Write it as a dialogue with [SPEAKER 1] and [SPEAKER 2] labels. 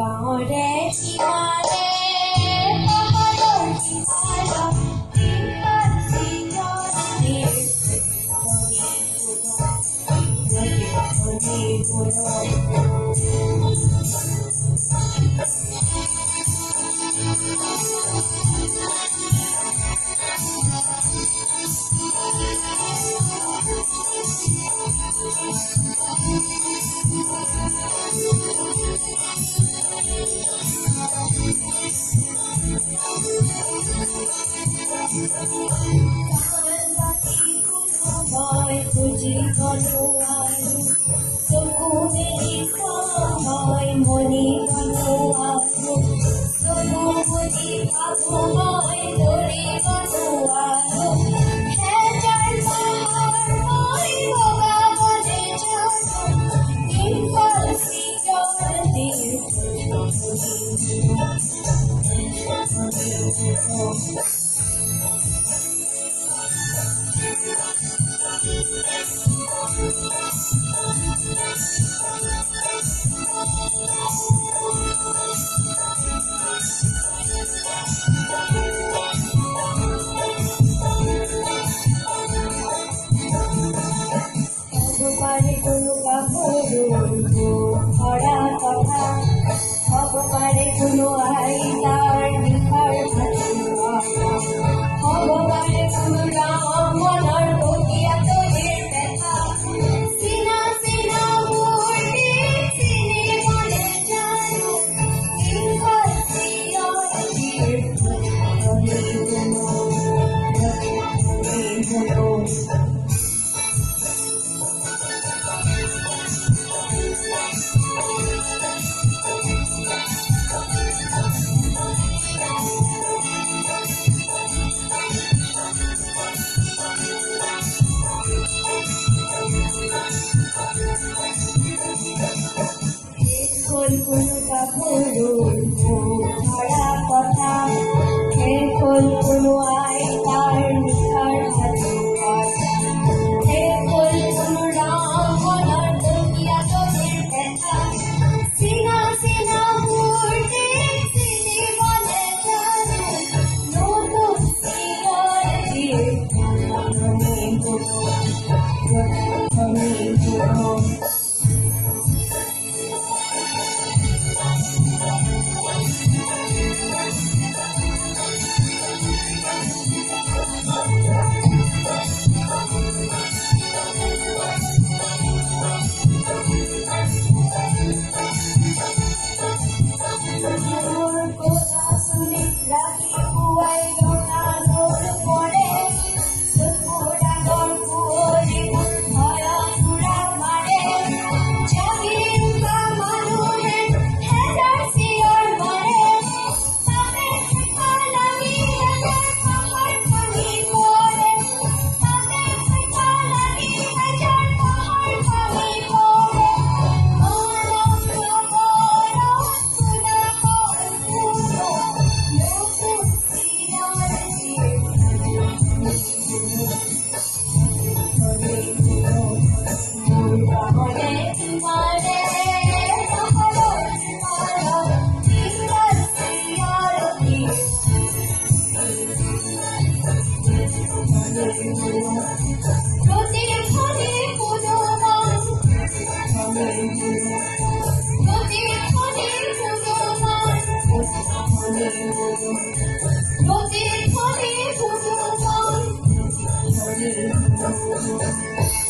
[SPEAKER 1] গাঁৱৰে সীমাৰে পাহাৰৰ সিপাৰত ইমান চিৰদিন মই বুজি গলো আৰু চকু মেলি মই মনি গলো আৰু চকু বুজি ভাবো মই দৌৰি গলো আৰু হেজাৰ পাহাৰ মই বগাবলৈ জানো ইমান চিৰদিন পাৰে কোনো ভৰা কথা হ'ব পাৰে কোনো আইতাৰ নিশাৰ হ'ব পাৰে কোনো ৰাম মনৰ বগীয়া তলিৰ দেখা চিনা চিনা মূৰ্তি চিনিবলে জানো ইমান চিৰদিন কোনো কাপোৰ ধৰা কথা শেষ হ'ল কোনো আইতাৰ নিশাৰ সাধু কথা শেষ হ'ল কোনো ৰাম মনৰ বগীয়া তলিৰ কথা চিনা চিনা মূৰ্তি চিনিবলে জানো নতুন চিৰদিন Thank you.